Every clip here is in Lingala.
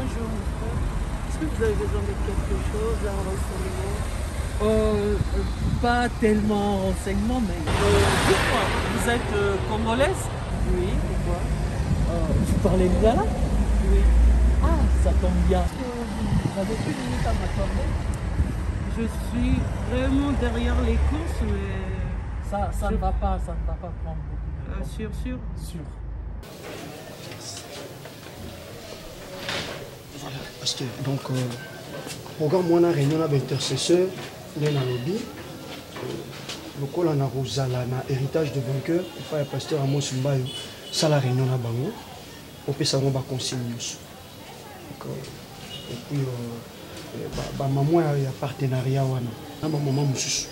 Bonjour, monsieur. Est-ce que vous avez besoin de quelque chose, d'un renseignement? Pas tellement renseignement, mais... Dites-moi, vous êtes congolaise? Oui, pourquoi vous parlez lingala? Oui. Ah, ça tombe bien. Vous avez plus de minutes à m'accorder? Je suis vraiment derrière les courses, mais... Ça ne va pas prendre beaucoup de temps. Sûr. Sûr. Voilà, parce que donc, programme moi na réunion avec intercesseur, dans le lobby, le col en a Rosala, na héritage de vainqueur, il faut un pasteur Amos Mbayo, ça la réunion na bango, on peut savoir ba consigne. Donc, et puis, maman il y a partenariat wana, na maman mususu.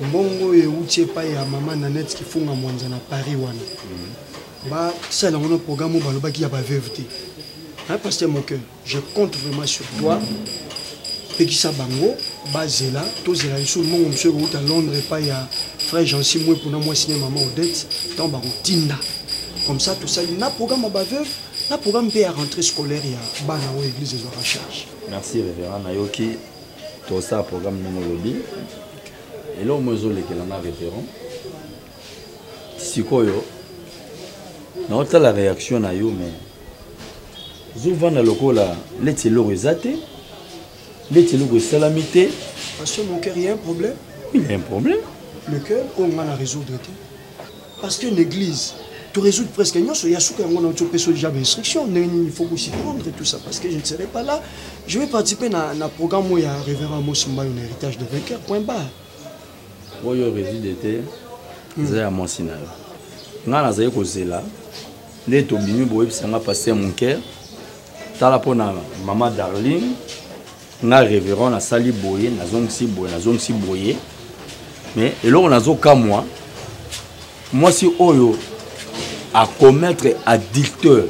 Mbongo et outil pas ya maman Nanette qui font à Mwanza na Paris wana. Bah ça là on a programme ba loba qui ya ba veuveté. Hein, pasteur mon cœur, je compte vraiment sur toi. Pekisa bango, bazela, tozela iso mon monsieur route à Londres pas ya frère Jean-Cy moi pour moi signer maman Odette, dans ba routine. Comme ça tout ça na programme ba veuve, na programme pour la rentrée scolaire ya bana o église de la charge. Merci révérend Nayoki. Tout ça programme numéro lobby. Et là, moi, je suis référent. Si quoi, je la réaction, mais je vais dans le local, les télos résatés, les télos salamité. Parce que mon cœur, il y a un problème. Il y a un problème. Le cœur, on va la résoudre. Parce qu'une église, tu résous presque rien, il y a ce qu'on a déjà d'instruction, il faut aussi prendre et tout ça. Parce que je ne serai pas là. Je vais participer à un programme où il y a un révérend Mosimba, un héritage de vainqueur, point barre. Oyo résidé zaya monsina yo nga nazaye kozela nde tobimi boyebisanga pasteur mon cœur tala pona mama Darling nga révérend nasali boye nazongisi boye mais eloko nazokamwa mwasi oyo a commettre adultère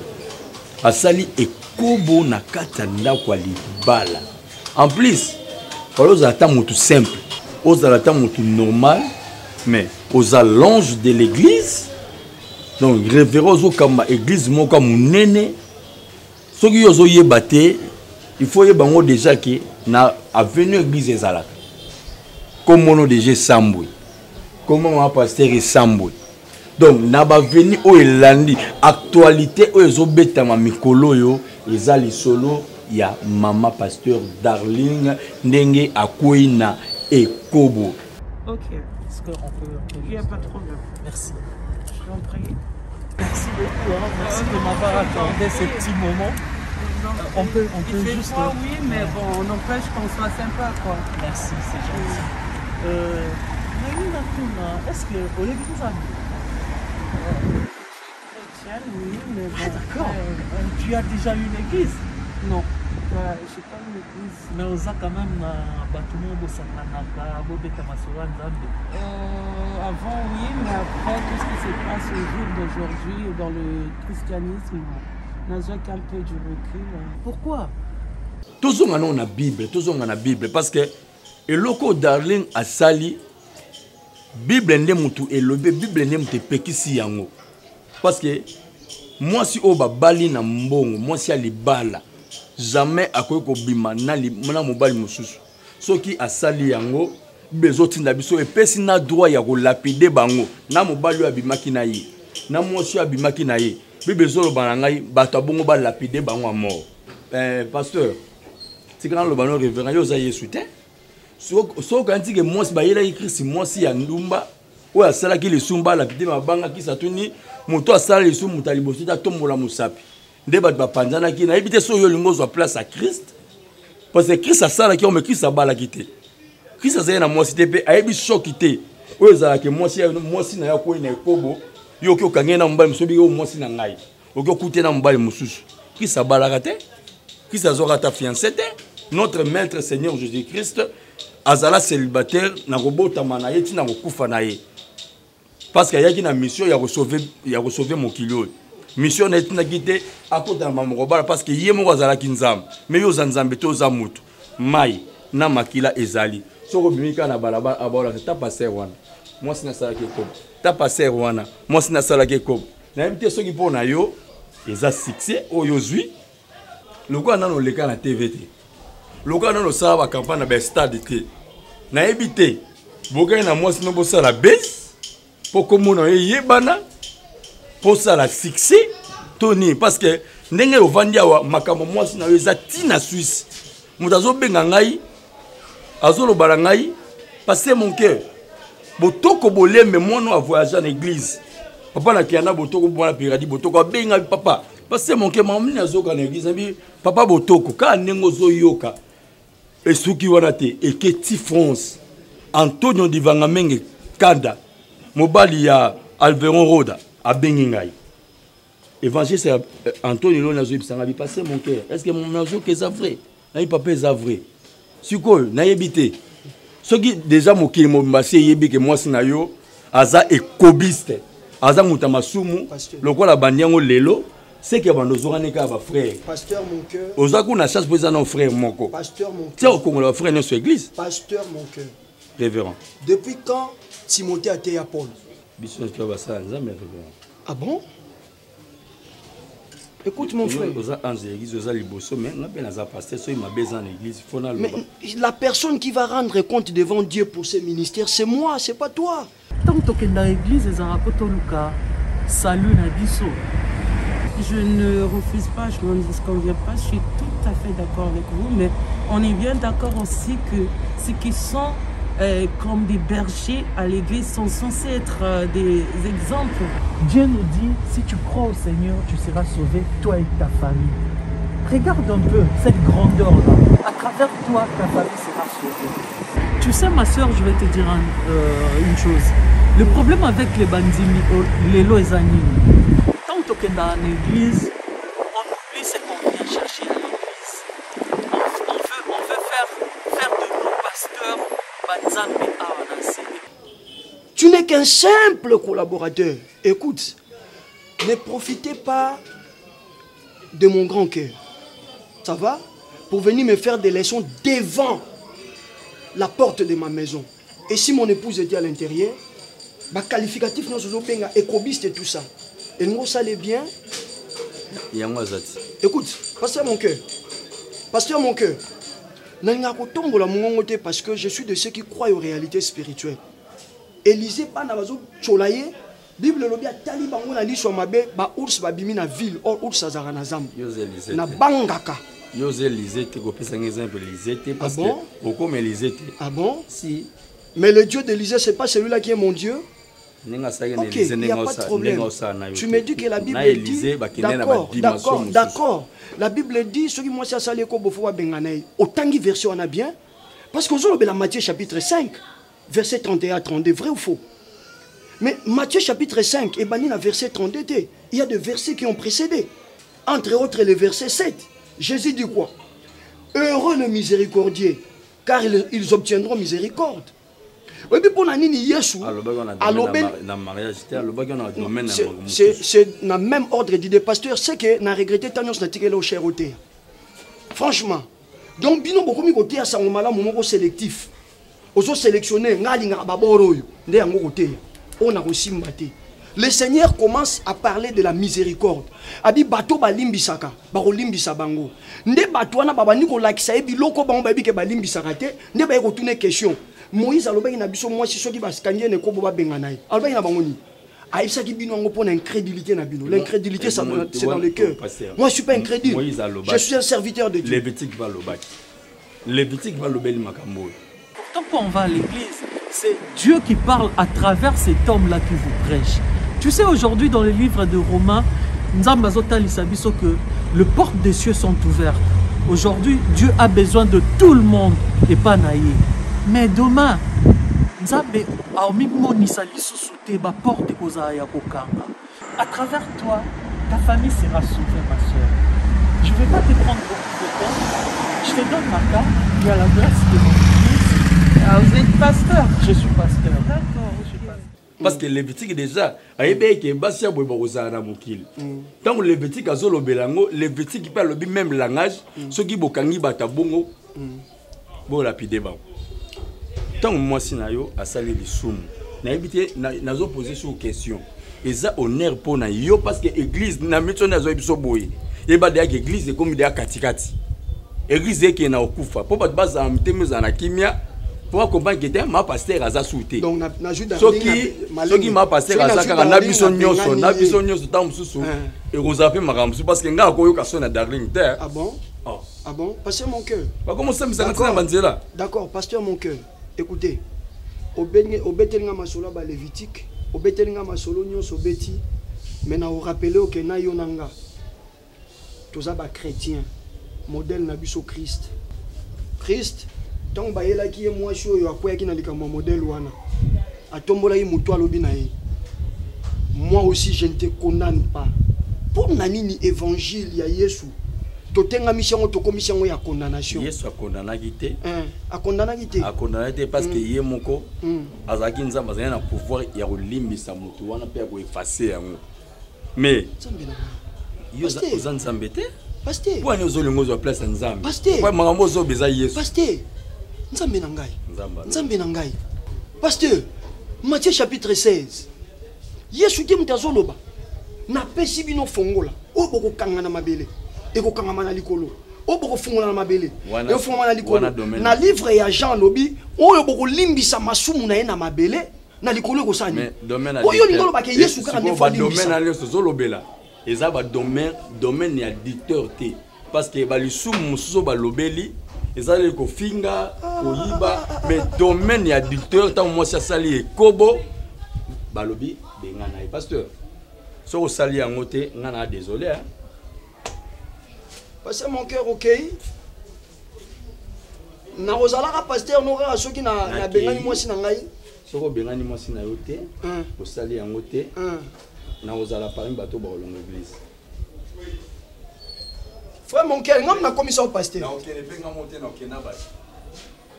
asali ekobo na kati ya ndako ya libala en plus oloza ata motu simple aux alatans normal, mais aux allonges de l'église. Donc, révérend aux kama église mon comme nene. Ce qui est oye baté, il faut y bango déjà que na avenue église ezalaka. Comme on déjà samboui. Comment on pasteur samboui. Donc, na ba venu o elandi actualité o ezobeta ma mikolo yo ezali solo ya mama pasteur Darling ndenge akoina et Kobo. Ok. Est-ce qu'on peut... Il n'y a pas de problème. Merci. Je t'en prie. Merci beaucoup. Hein. Merci de m'avoir accordé ce petit moment. On peut juste... Froid, oui, mais bon, on empêche qu'on soit sympa, quoi. Merci, c'est gentil. Est-ce que au l'église Chrétienne, oui, mais bon. Ah, d'accord. Tu as déjà une église? Non. Ouais, je n'ai pas une église. Mais on a quand même bâtiment au Sakanaka, au Betamasoran Zambé. Avant, oui, mais après, tout ce qui se passe au jour d'aujourd'hui, dans le christianisme, on a un peu du recul. Pourquoi? Tous on a la Bible, parce que le loco Darling a sali, Bible n'est mutu et le Bible n'est mutu pekisi yango. Parce que moi si oba bali na mbongo, moi si ali bala. Jamais à quoi bima na mobile mususu soki asali yango bezoti na biso et pesi na droit ya ko lapider bango na mobile abimaki na ye na mwasi abimaki na ye bezolo banangai bato bongo ba lapider bango a mort. Pasteur tikana lo bano révérend yo za Yesu te so kanti ke mwasi ba yela Christ mwasi ya ndumba o asala ki le sumba lapider mabanga ki satuni moto asala le sumu talibosi ta tombola musapi. Nde bat ba panzana ki na ebité so yo lingo zo place à Christ parce que Christ a sala ki o me Christ a bala kité Christ a na mwasi te pe ayebi shokité o ezala ke mwasi na ya ko ina ekobo yo ki okange na mbali musobi yo mwasi na ngai o ki okute na mbali mususu Christ a bala kate Christ a zoka ta fiancé te notre maître Seigneur Jésus-Christ azala célibataire na robota manaye ti na kokufa na ye parce que yaki na mission ya sauver mon kilo. Mission n'est pas quittée à côté de maman parce que yemo wazala kinzam mais yo zanzambe to za mutu mai na makila ezali soko bimika na balaba abola ta passer wana moi sina sala ke ko ta passer wana moi sina sala ke ko na mte soki pona yo eza succès o yo zui Le gars n'a le cas na TVT. Le gars n'a le ça va campagne na stade té. Na évité. Boga na moi sinon pour ça la baisse. Pour que mon yebana. Pour ça la succès. Tony parce que ndenge o vandia wa makambo moi sinon ezati na Suisse. Mutazo benga ngai. Azolo barangai. Passer mon cœur. Botoko bolembe moi no a voyager en église. Papa na kiana botoko bona piradi botoko benga papa. Passer mon cœur mamini azoka en église papa botoko ka nengo zo yoka. Et suki wana te et que ti France Antonio Divangamenge Kanda Mobali ya Alveron Roda a bengi ngai. Évangile c'est Antonio Lona zo bisanga bi passer mon cœur. Est-ce que mon nazo que ça vrai? Na papa est vrai. Siko na yebité. Ce qui déjà mokili mombasi yebi que moi sinayo aza ekobiste. Aza mutamasumu lokola bandiango lelo. C'est que bandozo neka ba frère. Pasteur mon cœur. Ozaku na chasse pour nos frères moko. Pasteur mon cœur. C'est au Congo la frère notre église. Pasteur mon cœur. Révérend. Depuis quand Timothée a été à Paul? Ah bon? Écoute mon frère. Mais la personne qui va rendre compte devant Dieu pour ce ministère, c'est moi, c'est pas toi. Tant que tu es dans l'église, salut Nabiso. Je ne refuse pas, je ne disconviens pas, je suis tout à fait d'accord avec vous, mais on est bien d'accord aussi que ceux qui sont comme des bergers à l'église sont censés être des exemples. Dieu nous dit, si tu crois au Seigneur, tu seras sauvé, toi et ta famille. Regarde un peu cette grandeur-là. À travers toi, ta famille sera sauvée. Tu sais, ma soeur, je vais te dire une chose. Le problème avec les bandits, les lois et animaux, tant que dans l'église, on oublie ce qu'on vient chercher à l'église. On veut faire de nos pasteurs Banzambe Awanase. Tu n'es qu'un simple collaborateur. Écoute, ne profitez pas de mon grand cœur. Ça va? Pour venir me faire des leçons devant la porte de ma maison. Et si mon épouse était à l'intérieur, ma qualificatif non benga écobiste et tout ça. Et nous ça allait bien. Écoute, pasteur mon cœur. Pasteur mon cœur. Parce que je suis de ceux qui croient aux réalités spirituelles. Élisée pas na bazo cholaye. Bible lobi atali bango na liswa mabe ba ours ba bimi na ville or ours azara na zambe. Na bangaka. Yosé Lisée, tu peux un exemple Lisée parce que beaucoup mais Lisée. Ah bon? Si. Mais le Dieu d'Élysée, c'est pas celui-là qui est mon Dieu. Ok, il n'y a pas de problème. Tu me dis que la Bible dit, d'accord. La Bible dit, ce qui moi c'est ça les kobofo benganay. Autant qui version on a bien, parce que nous la Matthieu chapitre 5, verset 31 à 32, vrai ou faux? Mais Matthieu chapitre 5 et banni la verset 32, il y a des versets qui ont précédé. Entre autres le verset 7. Jésus dit quoi? Heureux les miséricordieux, car ils obtiendront miséricorde. Oui, mais pour Nanini Yesu, c'est dans le même ordre dit des pasteurs, c'est que n'a regretté Thanos n'a tiré au cher au thé. Franchement, donc bino beaucoup mi côté à sa mala moment sélectif. Ozo sélectionner ngali ngababoro yo, ndé yango côté. On a aussi maté. Le Seigneur commence à parler de la miséricorde. Abi bato balimbisaka, baro limbisa bango. Nde bato wana babani ko lakisa ebi loko bango babi ke balimbisaka te, nde ba retourner question. Moïse alobaki na biso moi si soki baskandie ne ko boba bengana ye. Alobaki na bango ni. Aïssa qui bino ngo pour l'incrédulité na bino. L'incrédulité c'est dans le cœur. Moi je suis pas incrédule. Je suis un serviteur de Dieu. Lévitique va lobaki. Lévitique va lobeli makambo. Pourtant quand on va à l'église, c'est Dieu qui parle à travers cet homme-là qui vous prêche. Tu sais, aujourd'hui, dans le livre de Romains, que les portes des cieux sont ouvertes. Aujourd'hui, Dieu a besoin de tout le monde et pas naïe. Mais demain, à travers toi, ta famille sera sauvée, ma soeur. Je ne vais pas te prendre beaucoup de temps. Je te donne ma carte. Il y a la grâce de mon Christ. Ah, vous êtes pasteur? Je suis pasteur. D'accord, je suis pasteur. Parce que Lévitique déjà, tant que Lévitique a zolo belango, Lévitique parle le même langage, ceux qui bokangi batabongo, bon lapide ba. Tant que moi sinayo a salé les soum, na évité na zo poser sur question. Et ça honneur pour na yo parce que l'église na mettons na zo biso boy. et ba de église comme de katikati église qui na okufa pour pas base en temeza na kimia pour comprendre que t'es ma pasteur aza souté donc na juda soki ma pasteur aza kaka na biso nyonso ta mususu et rosape makamsu parce que nga koyoka so na darling terre. Ah bon? Oh. Ah bon? Pasteur mon cœur. Bah comment ça me ça na banzela? D'accord, pasteur mon cœur. Écoutez, obetelinga masolo ba lévitique, obetelinga masolo nyonso beti, mais na rappeler que na yonanga. Toza ba chrétien, modèle na biso Christ. Christ, tant ba yela ki moi sho yo akoya ki na likama modèle wana. Atombola yi muto alobi na ye. Moi aussi je ne te condamne pas. Pour nani évangile ya Yesu. Totenga mission to commission ya condamnation. Yesu a condamné gité. A condamné gité. A condamné parce que yé moko azaki nzamba zana pouvoir ya kolimbisa mutu wana pe ko effacer yango. Mais yo za nzambe te? Pasteur. Pour ani ozolingo zo place nzambe. Pasteur. Kwa makambo zo beza Yesu. Pasteur. Nzambe na ngai. Nzambe na ngai. Pasteur, Matthieu chapitre 16. Yesu te mutazoloba. Na pesi bino fongola. O boko kanga na mabele. Eko kanga na likolo. O boko fongola na mabele. E fongola na likolo. Na livre ya Jean lobi, o boko limbisa masumu na ye na mabele. Na likolo ko sani. Oyo lingolo ba ke Yesu kaka defo limbisa. Domaine na leso zolobela. Eza ba domaine ya dicteur te parce que ba lisumu mususu ba lobeli eza le ko finga ko yiba mais domaine ya dicteur tant moi ça sali e kobo ba lobi benga na pasteur so ko sali yango te ngana désolé hein. Parce que mon cœur OK. Na ozalaka pasteur no ka soki na benga ni mwasi na ngai so ko benga ni mwasi na yo te ko sali yango te na ozala parmi bato ba longo église. Frère mon cœur, ngam na commission pasteur. Na OK ne penga monter na OK na ba.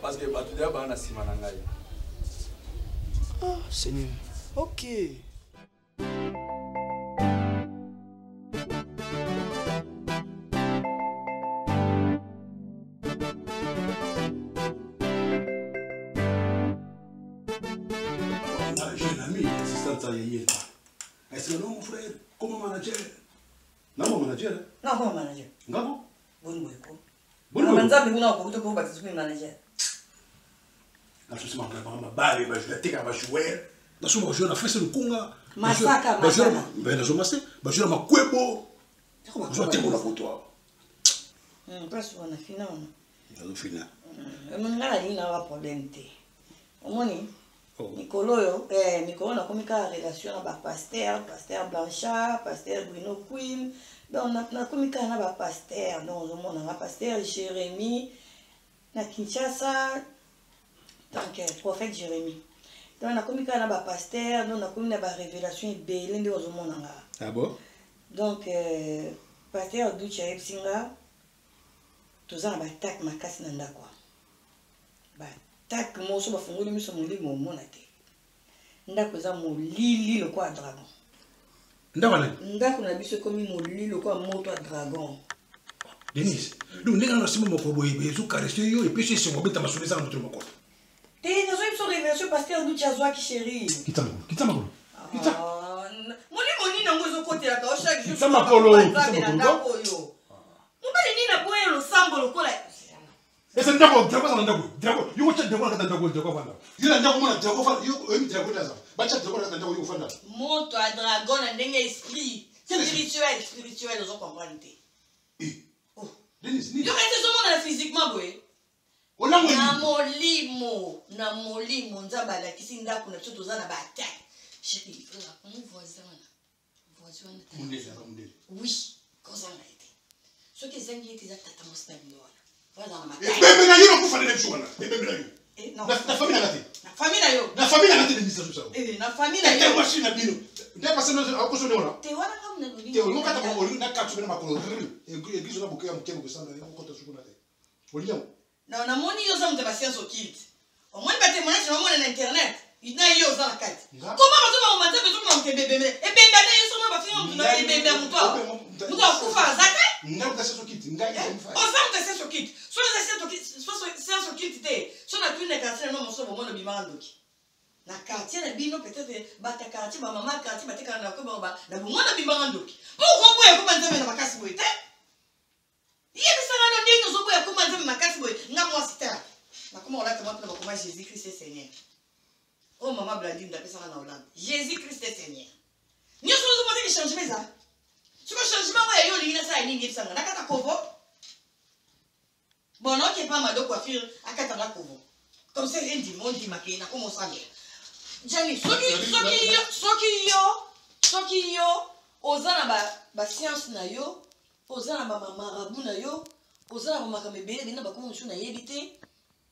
Parce que bato dia ba na sima na ngai. Ah Seigneur. OK. Est-ce que non, mon frère, comment manager? Non, mon manager. Non, comment manager? Ngabo? Bon, bon, bon. Bon, Manza, mais non, pour que tu manager. La chose ma balle, je vais te jouer. La chose je na fesse le kunga. Masaka, ben la chose master, je ma kwebo. Je te mon pour toi. Parce qu'on a fini. On a fini. On a dit na problème té. Au moins Nicolo yo, Nicolo na komika relation na ba pasteur Blanchard, pasteur Bruno Queen. Donc na komika na ba pasteur, donc au monde na pasteur Jérémy na Kinshasa, donc prophète Jérémy. Donc na komika na ba pasteur, donc na komika ba révélation belende au monde nga. Ah bon? Donc pasteur Ducha Epsinga tozana ba tak makasi na ndakwa. Ba tak moso ba fungoli miso muli mo mona te. Ndako za molili le kwa dragon. Ndako na? Ndako na biso komi molili le kwa moto a dragon. Denise, donc ndeka na simo moko boye bezu kareste yo et puis c'est mo beta masuli sa moto moko. Te na zo biso révélation pasteur Ducha Zwaki chéri. Kitama. Moni na ngozo côté la ka chaque jour. Kitama polo. Ndako yo. Mbali ni na boye lo sambo lo kola. Ese ndako ndako ndako yo cha ndako ka ndako fanda yila ndako mona ndako fanda yo emi ndako daza bacha ndako ka ndako yo fanda moto a dragon na ndenge esprit spirituel ozo comprendre te oh Denise ni yo kete zo mona physiquement boy ona na molimo nzamba la kisi ndako na tsoto za na ba attaque chérie mon voisin mundele oui koza na été ce qui zangi était za tata mosna binoa. Bébé na yo ko fane dem chouana. Bébé na yo. Na famille na gati. Na famille na yo. Na famille na gati de misa ça. Na famille na yo. Te machine na bino. Nda passé no akoso ne wala. Te wana kam na bino. Te o ngata ko ori na katsu na makolo. E gizo na buke ya mukemo ko sanda ko kota sukuna te. Oli nyam. Na moni yo za mutaba science occulte. O moni ba témoignage na moni na internet. Ina yo za na kati. Comment bazo ba mata bezo ko mke bébé. E bébé na yo so na ba finga mutuna e bébé mutwa. Mutwa kufa zaka. Nga ka seso kit nga ya mfa. O za mutaba seso kit. So na seso kit, so kit te. So na tune quartier no moso bo mona bimandoki. Na quartier na bino peut-être bata quartier ba mama quartier bateka na ko ba na bo mona bimandoki. Pourquoi ko ya ko banza na makasi boite? nzambe makasi boye nga mwasi te nakoma olata mwa mpona bakoma jésus christ est seigneur oh mama Blandine ndapesaka na Hollande jésus christ est seigneur nyonso ozomona ke changement eza soki changement oyo yo olingi nasala nini yebisanga nakata kovo bon oke pa mado coiffure akatanga kovo comme ça ndima ondimake nakoma osalela jani soki yo oza na bascience na yo oza na bamarabu na yo oza na bamakambo ebele na bakoma mosusu nayebi te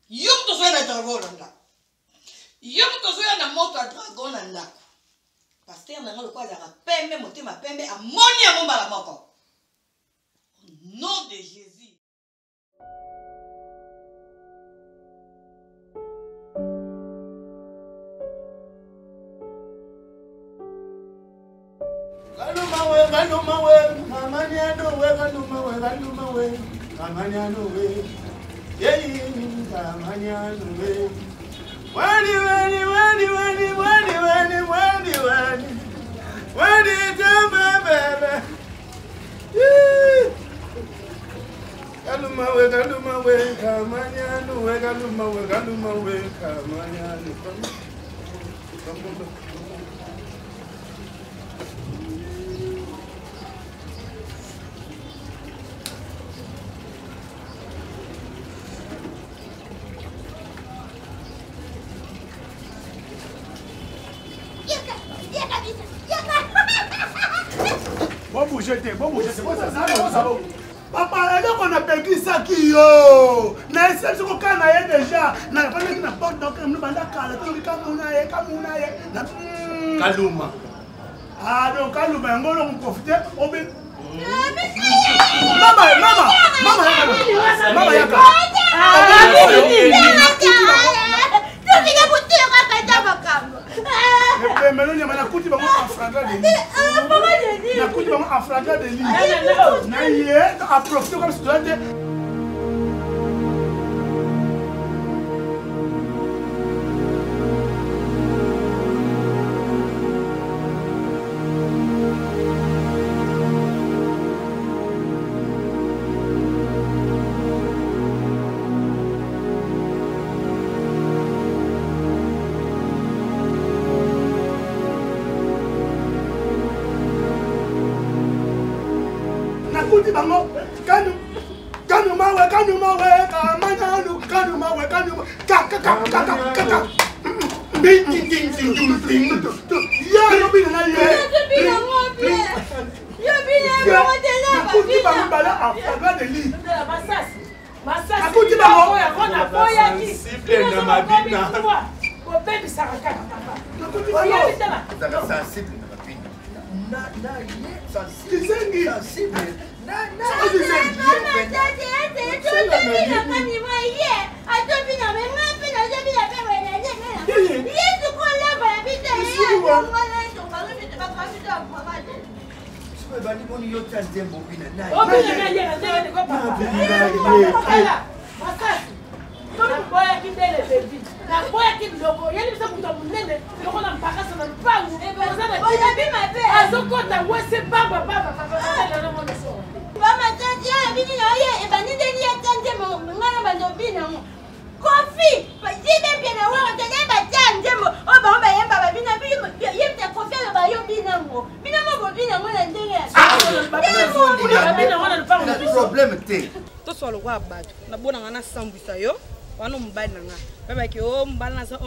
yo moto ozoya na dragon na ndako yo moto ozoya na moto ya dragon na ndako paster nanga lokola azalaka pembe motema pembe amoni yango mbala moko au nom de jésus. Papa, elle on a perdu ça qui yo. Na essaie de qu'on a déjà. Na pas mettre na porte donc nous banda kala to kamuna ye. Kaluma. Ah donc Kaluma ngolo on profiter obe. Mama yaka. Mais non, na kuti bango afraga de lit. Na kuti bango afraga de lit. Na yé a profiter comme si tu étais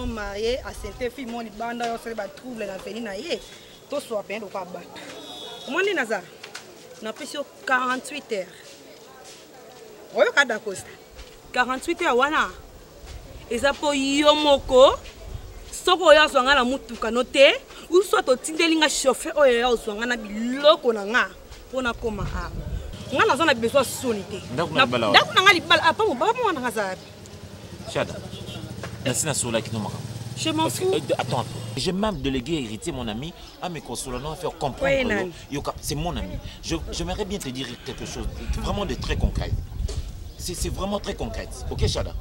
marié à cette fille mon banda yo sele ba trouble na feni na ye to so bien do kwa ba moi ni naza na pesi 48 heures oyo kada costa 48 heures wana eza po yo moko soko ya zwanga na mutuka note ou soit to tindelinga chauffeur oyo ya zwanga na biloko na nga pona koma a nga na zona besoin sonité ndako na nga libala apa mo ba mo na ngaza Chada. Je m'en fous. Attends, j'ai même délégué héritier mon ami à mes consolants à faire comprendre. C'est mon ami. J'aimerais bien te dire quelque chose, vraiment de très concret. C'est vraiment très concret. Ok, Chada?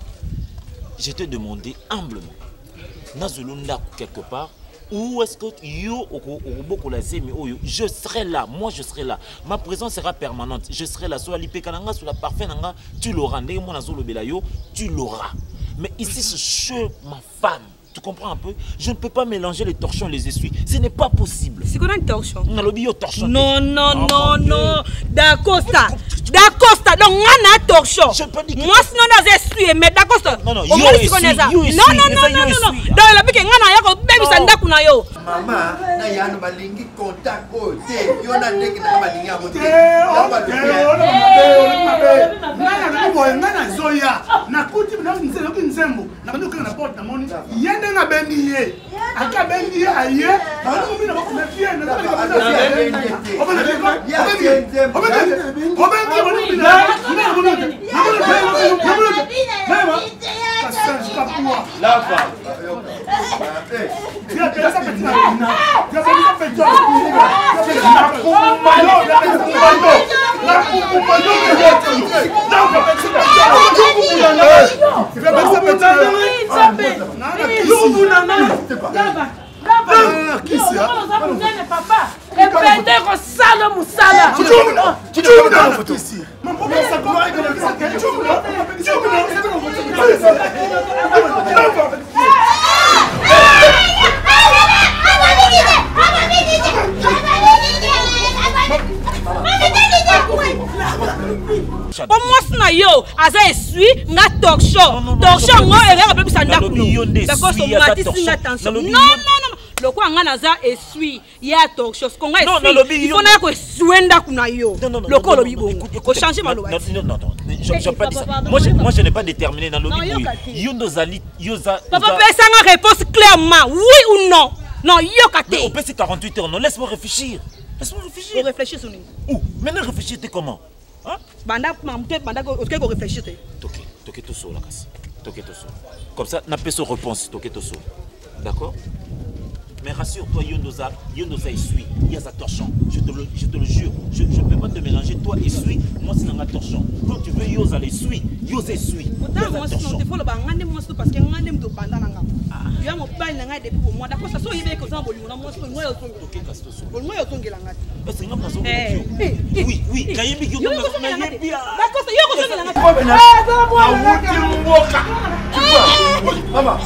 Je t'ai demandé humblement. Nazulunda quelque part, Où est-ce que je serai là, moi je serai là. Ma présence sera permanente. Je serai là. Sur la sur la parfait, tu l'auras. Tu l'auras. Mais ici, ce cheveu, ma femme. Tu comprends un peu? Je ne peux pas mélanger les torchons et les essuies. Ce n'est pas possible. C'est quoi un torchon? Non, non. D'Acosta. Donc, on a un torchon. Moi, sinon, on a essuie. Mais d'Acosta. Non. Donc, la pique, on a yo. Maman, na yano balingi contact côté. Yo na ndeki na balingi amote. Ngana zoya na kuti na nzelo kinzembo na bandu kana porte na moni yende na bendi ye aka bendi ye aye bandu mimi na bakuna fie na na Comment yo, aza essuie, nga torchon. Torchon ngo erreur bébé ça ndakuno. D'accord, so matisi attention. Non. Le quoi nga naza essuie, ya torchon. Ce qu'on a essuie, il faut na ko essuie ndakuno yo. Le quoi lobi bongo. Ko changer maloba. Non. Je pas dit ça. Moi je n'ai pas déterminé dans lobi boy. Yondo zali, yoza. Papa pesa nga réponse clairement, oui ou non. Non, yo kate. On peut 48 heures. Non, laisse-moi réfléchir. Laisse-moi réfléchir. Faut réfléchir sur nous. Où? Maintenant réfléchir t'es comment? Hein? Banda ko réfléchir. Toqué tout seul la casse. Toqué tout seul. Comme ça, n'a pas de réponse. Toqué tout seul. D'accord? Mais rassure-toi, Yondoza essuie. Il y a sa torchon. Je te le jure. Je ne peux pas te mélanger. Toi essuie, moi c'est dans la torchon. Quand tu veux Yosa l'essuie, Yosa essuie. Moi sinon il faut le bangane moi parce que ngane mto banda nanga. Tu as mon bail nanga depuis pour moi. D'accord, ça so yebe ko zambo limo na moi so moi yo tongo. Toqué casse tout seul. Moi yo tongela ngati. C'est ngam na zo. Oui. Kayembi ki D'accord, ça yo ko tongela ngati. Maman.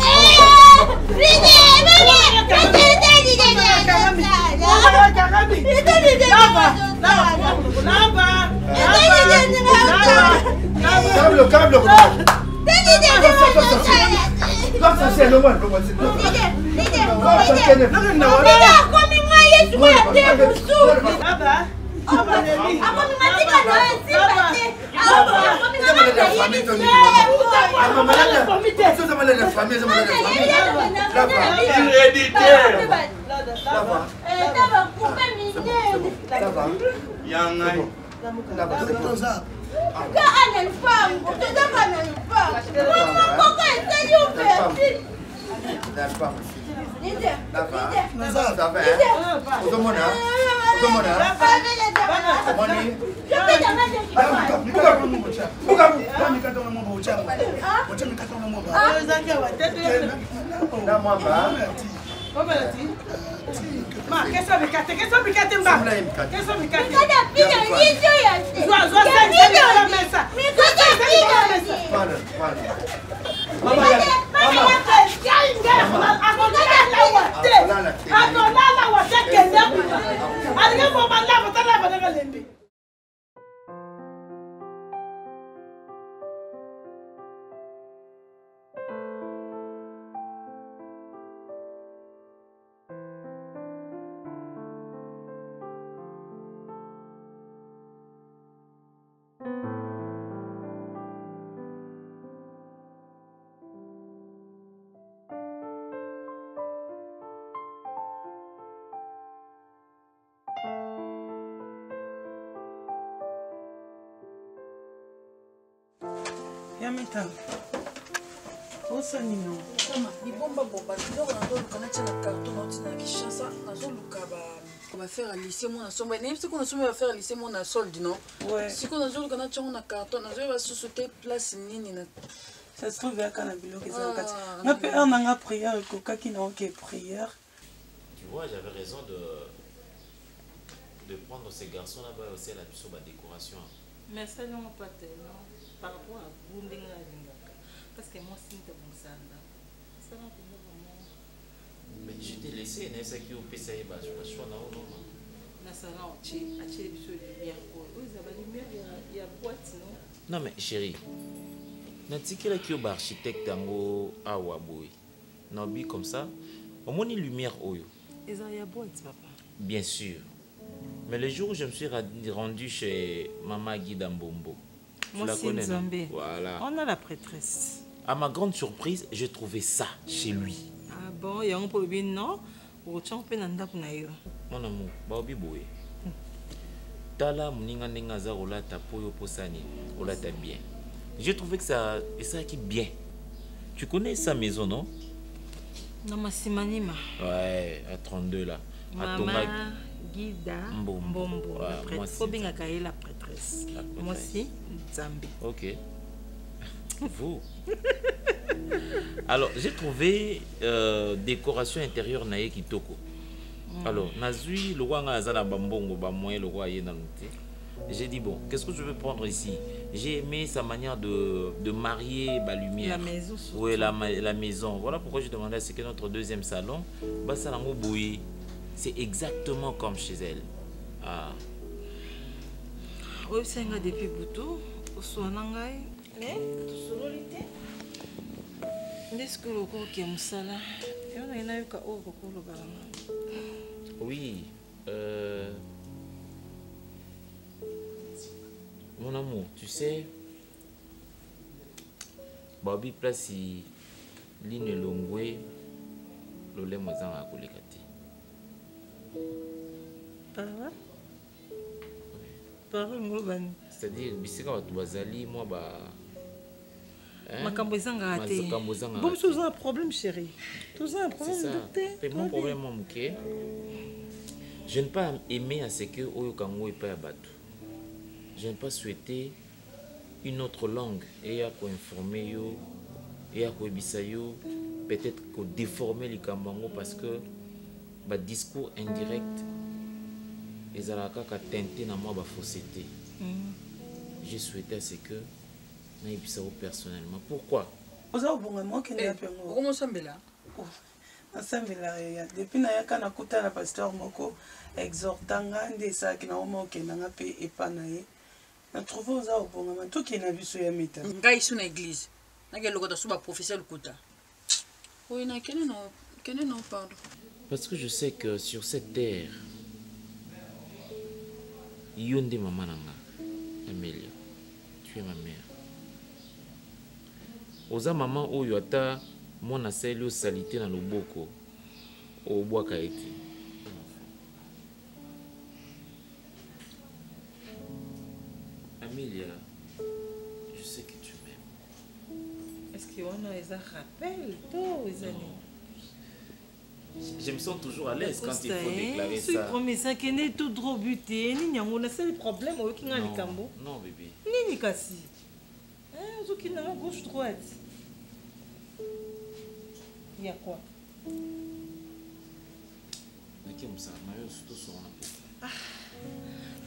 Câble. Yamita. Osa nino. Mama, libomba bomba ndoko na ndoko na tina carton na tina Kinshasa na zoluka ba faire lycée mon ensemble. Nem si qu'on va faire lycée mon na solde non. Ouais. Si qu'on a zoluka na tina na carton na zo va sous-sauter place nini na. Ça se trouve à Kanabilo qui s'en casse. Na pe on a prière kokaki na OK prière. vois, j'avais raison de prendre ces garçons là-bas aussi à la sur ma décoration. Mais ça non pas tellement par rapport à Bundinga Lingaka. Parce que moi, c'est un bon sanda. Ça non pas vraiment. Mais je t'ai laissé, n'est-ce pas, qui au PCA, je me suis non. Nasara, tu as des lumière. Oui, ça va lumière, il y a boîte, non? Non, mais chérie, Natiki là qui est architecte en Awaboui. Nabi comme ça, au moins une lumière oyo. Et ça y a boîte, papa. Bien sûr. Mais le jour où je me suis rendu chez Mama Guida Mbombo, moi c'est Nzambé. Voilà. On a la prêtresse. À ma grande surprise, j'ai trouvé ça chez lui. Ah bon, il y a un problème, non? Mon amour, Baobi Boé. Tala Mninga Ninga Zarola Tapoyo Posani, Ola ta bien. J'ai trouvé que ça qui est bien. Tu connais sa maison, non? Non, ma Simanima. Ouais, à 32 là. Mama Guida Mbombo. Il faut bien accueillir la prêtresse. Moi aussi, Nzambé. Ok. Vous. Alors, j'ai trouvé décoration intérieure Naye Kitoko. Alors, Nazui, le roi Azala Bambongo, le roi Yenanoute. J'ai dit, bon, qu'est-ce que je veux prendre ici? J'ai aimé sa manière de marier la lumière. La maison. Oui, la maison. Voilà pourquoi je demandais à ce que notre deuxième salon, Bassalango Boui, c'est exactement comme chez elle. Ah. Oui, c'est un depuis Boutou, au Soanangai. Mais, tout sololité. Est-ce que le corps qui est moussala? Il y en a eu qu'à haut pour le ballon. Oui. Mon amour, tu sais, Bobby place ligne longwe, le lait moisin à Kolekati. C'est-à-dire, bisika tu bazali moi ba. Makambo ezanga raté. Bon, tu as un problème, chérie. Tu as un problème de thé. Mon problème, mon mouké. Je n'ai pas aimé à ce que Oyo Kango est pas abattu. Je n'ai pas souhaité une autre langue et à quoi informer yo et à quoi bisayo peut-être qu'on déformer les Kambango parce que bah discours indirect les alaka ka teinté na moi ba fausseté. J'ai souhaité à ce que na bisao personnellement. Pourquoi? Oza obonga mo kende apengo. Comment sambela? Nasambela ya depuis na yaka na kuta na pasteur moko exhortanga ndesa kina omo kenda nga pe epana ye. Na trouvé oza obonga ma to kena biso ya mita. Ngai suna église. Na ke lokota suba professeur kuta. Oui na kene non pardon. Parce que je sais que sur cette terre Yonde maman nanga Amélia, tu es ma mère. Oza maman oyo ata mona seli o salité na loboko o bwaka eti. Amélia, je sais que tu m'aimes. Est-ce qu'on a des rappels toi aux années? Je me sens toujours à l'aise quand il faut déclarer ça. Je promets ça qui n'est tout trop buté. Ni on a le problème avec qui a cambo. Non bébé. Ni kasi. Hein, zo qui n'a gauche droite. Il y a quoi?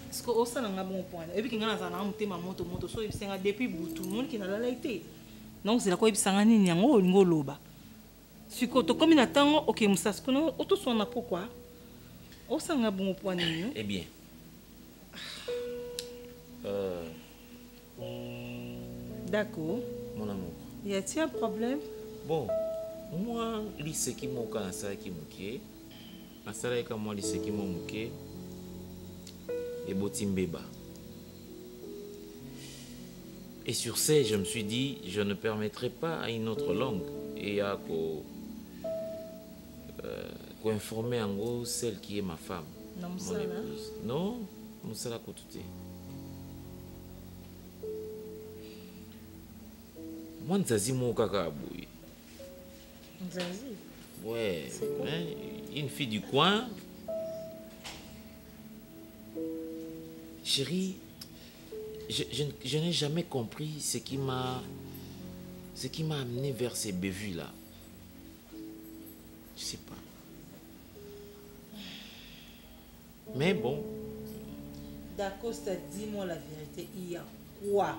Parce que au sein d'un bon point. Et puis qu'il y a un monté ma moto so il s'est depuis bout tout le monde qui n'a la été. Donc c'est la quoi il s'en a ni nyango ngoloba. Si tu comme il attend, ok, Moussa, ce qu'on a, auto son a pourquoi? Au sein d'un bon point. Eh bien. D'accord. Mon amour. Y a-t-il un problème? Bon, moi, lycée qui m'a quand ça qui mouké, à ça là moi lycée qui m'a mouké, et botimbeba. Et sur ce, je me suis dit, je ne permettrai pas à une autre langue et à informer en gros celle qui est ma femme, non, mon épouse. Non, Moussala Kotouté. Moi, Nzazi Mokaka Abouy. Nzazi? Ouais, hein, une fille du coin. Chérie, je n'ai jamais compris ce qui m'a amené vers ces bévues là. Je sais pas. Mais bon. D'Acosta, dis-moi la vérité, il y a quoi?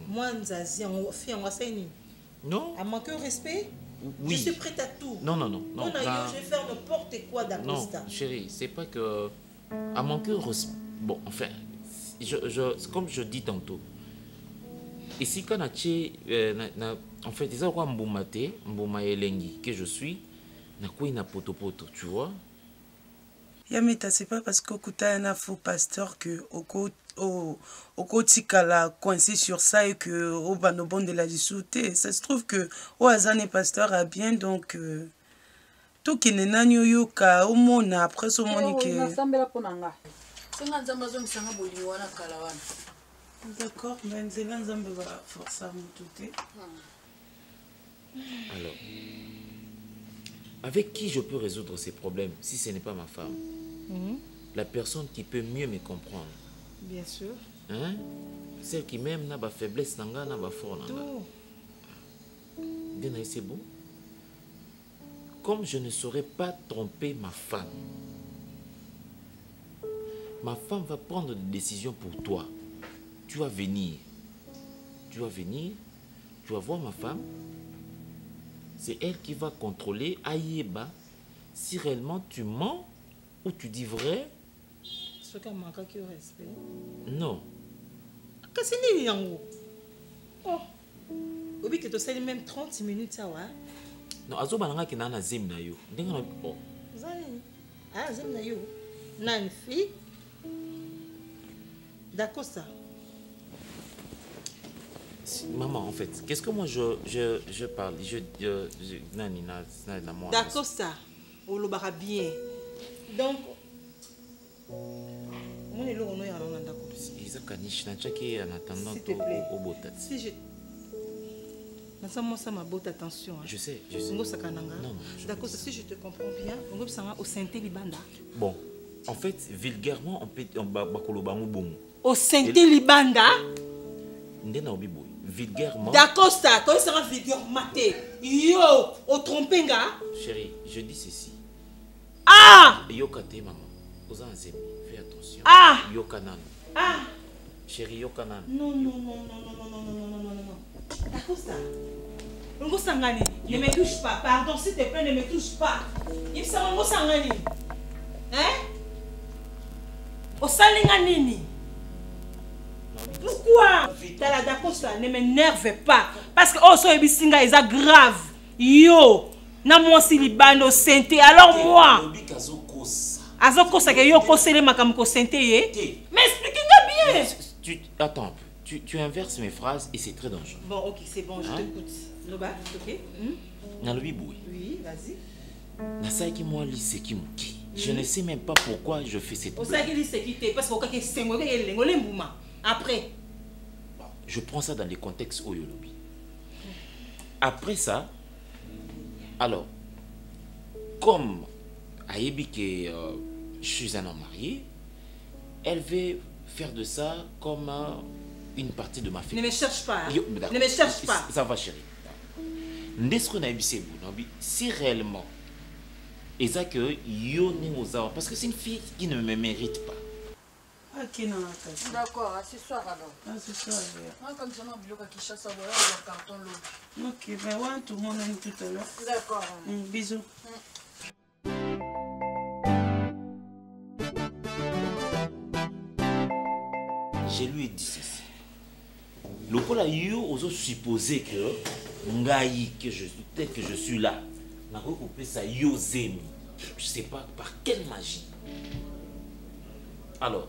Moi, Nzazi, on fait un wassaini. Non. À manquer de respect? Oui. Je suis prête à tout. Non. Je vais faire n'importe quoi d'Acosta. Non, chérie, c'est pas que... À manquer de respect... Bon, enfin, comme je dis tantôt, ici, quand en fait, c'est ça quoi Mbouma Elengi, que je suis, na quoi na poto, tu vois? Yamita, c'est pas parce qu'au Kouta un faux pasteur que au Kotikala coincé sur ça et que au Banobon de la dissouté. Ça se trouve que au Hazan est pasteur à bien, donc tout qui n'est pas yoka au monde après ce monde qui d'accord, mais c'est là Nzambe va forcer à tout. Alors, avec qui je peux résoudre ces problèmes si ce n'est pas ma femme? La personne qui peut mieux me comprendre. Bien sûr. Hein? Celle qui même n'a pas faiblesse, n'a pas fort. C'est beau. Comme je ne saurais pas tromper ma femme va prendre des décisions pour toi. Tu vas venir. Tu vas voir ma femme. C'est elle qui va contrôler Aïeba si réellement tu mens ou tu dis vrai. Ce qui manque qui au respect. Non. Qu'est-ce que c'est yango? Oh. Obi que tu sais même 30 minutes ça ouais. Non, azo bananga ki na zim na yo. Ndenge na oh. Zali. Ah, zim na yo. Nan fi. D'accord ça. Maman, en fait, qu'est-ce que moi je parle, d'accord ça, on le barra bien. Donc, on est là, on est en d'accord. Si je... Ça m'a beauté attention. Je sais. Non. D'accord, si je te comprends bien, on va au Saint-Libanda. Bon, en fait, vulgairement, on peut... Au Saint-Libanda? Vulgairement. D'accord, ça, quand il sera vulgaire maté. Yo, au trompenga. Chérie, je dis ceci. Ah! Yo kate maman. Fais attention. Ah! Yo kanan. Ah! Chérie, yo kanan. Non. D'accord, ça. Ne me touche pas. Pardon, s'il te plaît, ne me touche pas. Il s'en sangani. Hein? Au salinganini. Pourquoi? D'accord, ça ne m'énerve pas. Parce que oh, so ebisinga est grave. Yo, na moi si libano santé. Alors moi. Azoko ça que yo kosele makamko santé. Mais expliquez-moi bien. Attends, tu inverses mes phrases et c'est très dangereux. Bon, ok, c'est bon, je t'écoute. Loba, ok. Oui, vas-y. Nasaki moi liseki muki. Je ne sais même pas pourquoi je fais cette blague. Osaki liseki parce que okake sengo ke lengole mbuma. Après, je prends ça dans les contextes où yolobi. Après ça, alors, comme Ayebi que je suis un homme marié, elle veut faire de ça comme une partie de ma fille. Ne me cherche pas. Ne me cherche pas. Ça va, chérie. Si réellement, et ça que parce que c'est une fille qui ne me mérite pas. D'accord, ce soir alors. Ce soir, moi comme ça, je vais qui chasse à le carton l'eau. Ok, ben ouais, tout le monde aime tout à l'heure. D'accord. Bisous. Je lui ai dit ceci. Le coup là, yo oso supposer que ngai peut-être que je suis là. Na ko couper ça yo zemi. Je sais pas par quelle magie. Alors,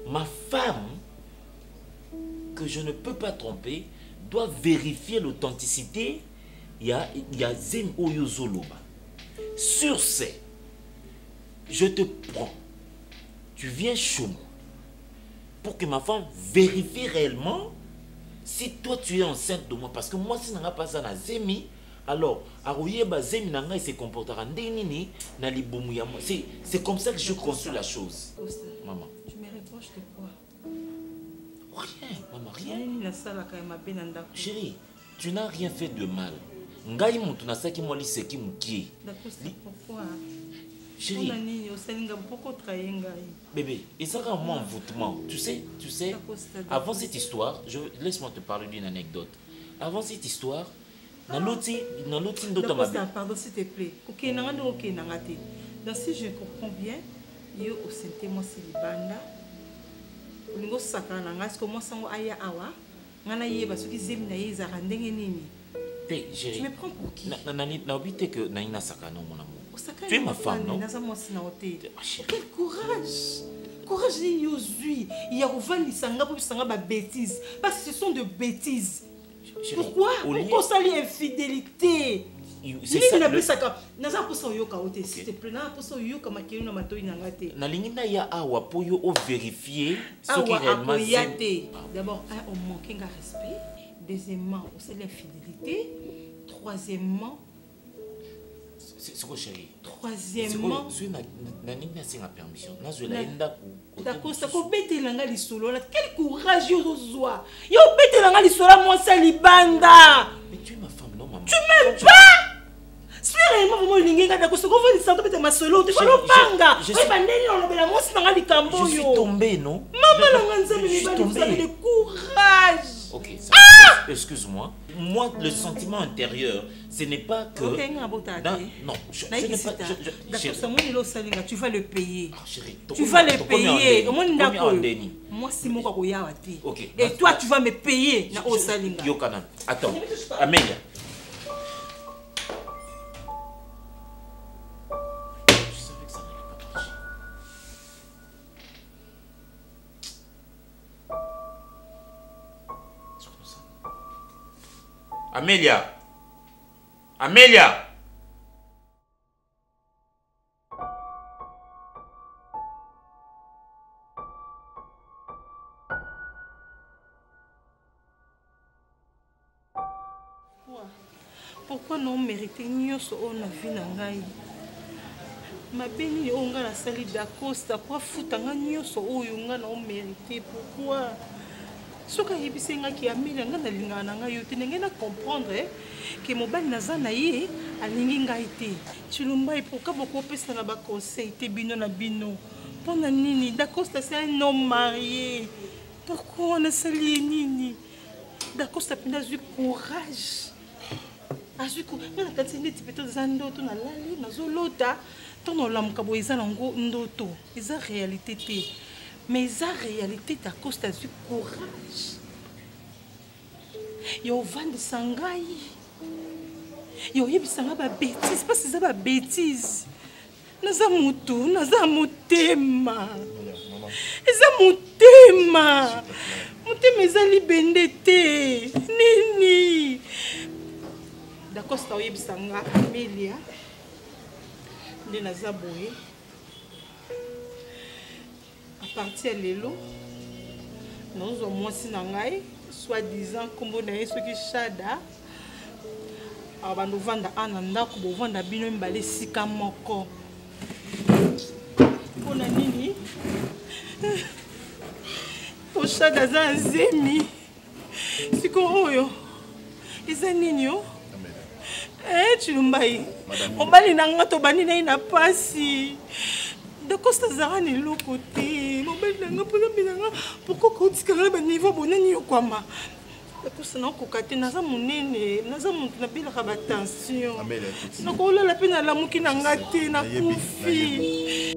ma femme, que je ne peux pas tromper, doit vérifier l'authenticité. Il y a Zem Oyozoloba. Sur ce, je te prends. Tu viens chez moi pour que ma femme vérifie réellement si toi tu es enceinte de moi. Parce que moi, si je n'ai pas ça dans Zemi, alors, Zemi il se comportera. C'est comme ça que je construis la chose. Maman. Tu me reproches de quoi? Rien, maman, rien. Chérie, tu n'as rien fait de mal. Ngai mutu na saki moi liseki muki. D'accord, pourquoi? Chérie. Bébé, et ça rend moi envoûtement. Tu sais, avant cette histoire, laisse-moi te parler d'une anecdote. Avant cette histoire, pardon, s'il te plaît. Donc si je comprends bien, yo au santé moi c'est libanda. Olingo sakana nga parce que moi sango aya awa. Ngana yeba soki zemi na yeza randenge nini. Chérie. Tu me prends pour qui? Na obité que naina sakana mon amour. Tu es ma femme, non? Quel courage! Courage, il y a des bêtises. Parce que ce sont de bêtises. Pourquoi? Pourquoi ça les infidélité? C'est ça. S'il te plaît, vérifier ce qui est d'abord, on manque de respect. Deuxièmement, c'est l'infidélité. Troisièmement, c'est quoi, chérie? Troisièmement, d'accord, ça peut bêter l'anga l'isolo. Quel courage yozoa. Yo bêter l'anga l'isolo, moi c'est libanda. Mais tu es ma femme, non, maman? Tu m'aimes pas? Spirituellement, vraiment, l'inga d'accord, ce qu'on veut dire, ça peut être ma solo. Tu vas le panga. Je suis tombé, non? Maman, je suis tombé. Le courage. Ok, excuse-moi. Moi, le sentiment intérieur, ce n'est pas que... Non, je n'ai pas... Tu vas le payer. Chérie, tu vas le payer. Moi, c'est mon kakoyawati. Et toi, tu vas me payer. Yokana, attends. Amélia. Amélia. Amélia. Pourquoi non mériter nyonso on a vu na ngai? Ma béni on nga la sali d'Acosta pour foutre nga nyonso oyo nga na mériter. Pourquoi? Ce qui est bien, c'est que Amélia nga na linga na ngai yo te ndenge na comprendre que mobali naza na ye alingi ngai te. Chilumba et pourquoi beaucoup pesa na ba conseil te bino na bino. Pona nini d'Acosta c'est un homme marié. Pourquoi on a sali nini? D'Acosta penda du courage. Azuko na kanti neti peto za ndoto na lali na zolota tono lamuka bo eza nango ndoto eza réalité te. Mais eza réalité d'Acosta du courage. Yo vandi sangai. Yo yebisanga ba bêtise parce que eza ba bêtise. Naza mutu, naza mutema. Eza mutema. Mutema eza libende te. Nini? D'Acosta oyebisanga Amélia. Nde naza boye. À partir de l'élo, nous avons moins soi-disant comme on a ce qui chada. Alors nous vendons un anda, nous vendons bien un balai si comme encore. On a nini? Pour chada zanzemi. Si qu'on oyo, ils ont nini yo? Tu nous bailles. On baille n'anga to bani na pasi. D'Acosta zara ni lo côté. Mon bel n'anga pour la pourquoi quand tu as le niveau bonani yo kwama. D'Acosta na ko kate naza munene, naza muntu na bila ka attention. Na ko la pena la muki na ngate na kufi.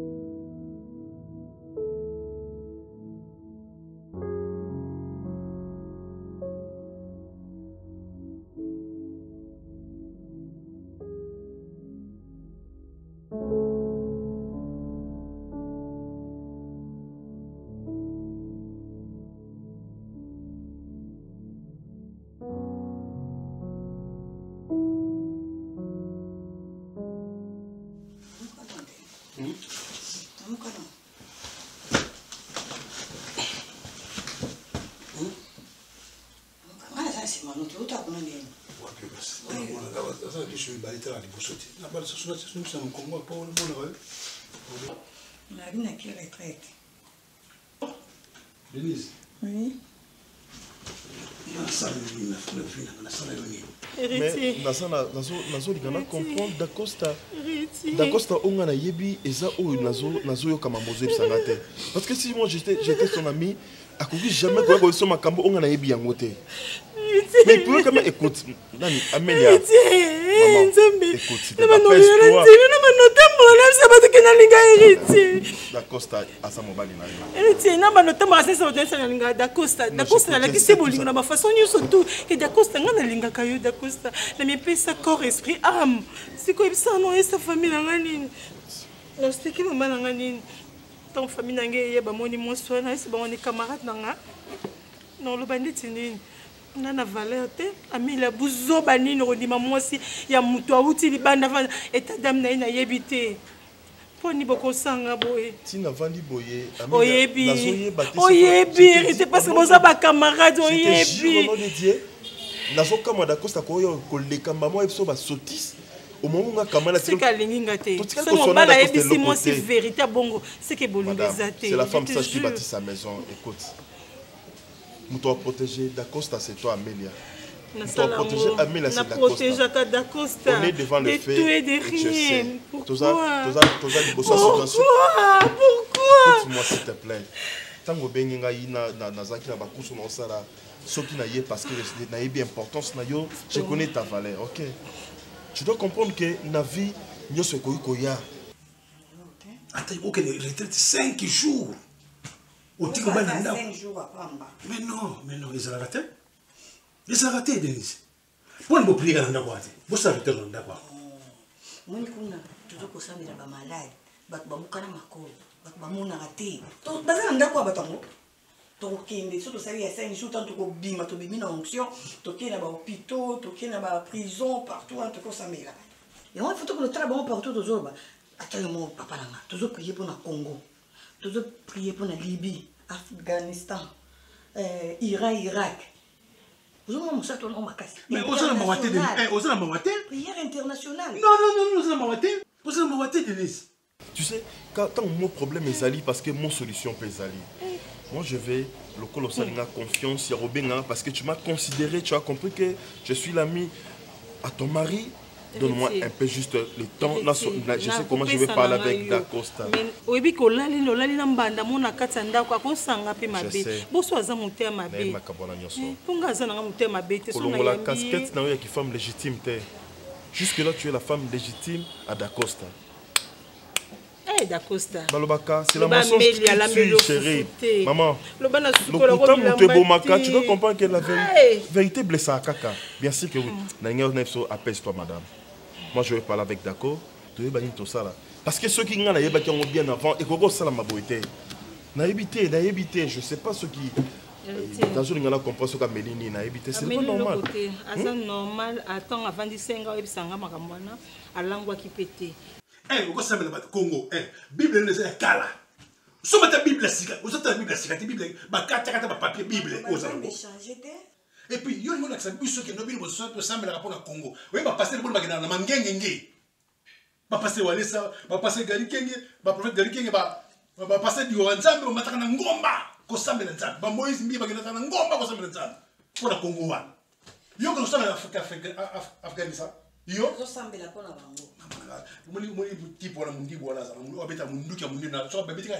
Denise. Oui. Mais nazolingana comprendre Dacosta onga na yebi eza oyo nazoyoka mamozo ebisanga te. Parce que si moi j'étais son ami, akoki jamais koya koyeso makambo onga na yebi yango te. Mais il peut quand même écouter. Nani, Amélia. Maman, écoute, s'il te plaît, apaise-toi. Dacosta, asa mobali na yo. Héritier, na banota marase sa odesa na linga Dacosta. Dacosta la kisi bolingo na ba façon nyuso tout. Et Dacosta nga na linga kayo Dacosta. Na mi pesa corps esprit âme. Siko ebisa no esa famille na ngani. Na stiki mama na ngani. Ton famille na nge yeba moni monso na esa ba moni camarade na nga. Non lo banditi nini. Nana valeur te Amélia buzo banini rodima mwasi ya mutu awuti libanda vana eta dame na ina yebite poni boko sanga boye tina vandi boye oyebi oyebi c'est parce que boza ba camarade oyebi nazoka moi Dacosta koyo koleka mama ebiso ba sotis au moment où kamala c'est kalinga te c'est mon bala ebisi moi c'est vérité bongo c'est que bolingeza te c'est la femme sage qui bâtit sa maison écoute. Nous doit protéger Dacosta, c'est toi Amélia. Nous doit protéger Amélia, c'est Dacosta. On est devant le fait. Tout est de rien. Pourquoi? Pourquoi? Écoute-moi s'il te plaît. Tant que ben yenga ina nazaki na bakusu na sala, soki na ye parce que na ye bien importance na yo, je connais ta valeur, OK? Tu dois comprendre que na vie nyoso ko koya. Attends, OK, retraite 5 jours. Mais non, ils ont raté. Ils ont raté, Denise. Pour ne pas prier dans la boîte, vous savez que dans la boîte. Moi, je suis malade. Je suis raté. Tu surtout ça, il y a 5 jours, tant que tu as une onction, tu as un hôpital, tu as une prison, partout, en tout cas, ça m'est là. Et moi, il faut que le travail partout, attends, papa, tu dois prier pour le Congo. Tu dois prier pour la Libye, Afghanistan, Iran, Irak. Vous avez ça, tu as mais vous avez mawaté. Prière internationale. Non, vous avez mawaté. Vous avez mawaté, Denise. Tu sais, quand mon problème est Ali, parce que mon solution peut être Ali. Moi, je vais, le colossal a confiance, il y a Robin, parce que tu m'as considéré, tu as compris que je suis l'ami à ton mari. Donne-moi un peu juste le temps. Je sais comment je vais parler avec Dacosta. Oui, mais quand là, na mbanda mona katanda kwa konsanga pe mabe. Boso aza monter mabe. Na makabona nyoso. Ponga aza na monter mabe te sona la casquette na yo qui femme légitime te. Jusque là tu es la femme légitime à Dacosta. Eh Dacosta. Balobaka, c'est la mensonge qui chérie. Maman. Le temps monte bomaka, tu dois comprendre que la vérité blesse à kaka. Bien sûr que oui. Na ngeo nefso apaise-toi madame. Moi, je vais parler avec Daco. Tu veux bannir tout ça là. Parce que ceux qui ont bien avant, et que ça la maboité. Naïbité, je ne sais pas ceux qui. Dans une ngala comprend ce qu'a Mélini, naïbité, c'est pas normal. C'est normal. Attends, avant de 5 ans, il y a un makamwana, à l'angwa qui pète. Eh, vous savez le Congo, Bible n'est pas cala. Vous avez la Bible, vous avez la Bible, la Bible, papier Bible. Et puis, il y a un ceux qui n'ont pas semble rapport au Congo. Oui, va passer le bon bagage dans Mangengenge. Va passer Walesa, va passer Galikenge, va prophète Galikenge, va passer du Wanzambe, va mettre un ngomba, ko semble dans ça. Va Moïse Mbi va mettre un ngomba, ko semble dans ça. Pour le Congo. Yo que sommes en Afghanistan. Yo zo semble la pona bango. Moni type wala mundi wala za. On beta mundu kia mundi na so bébé tika.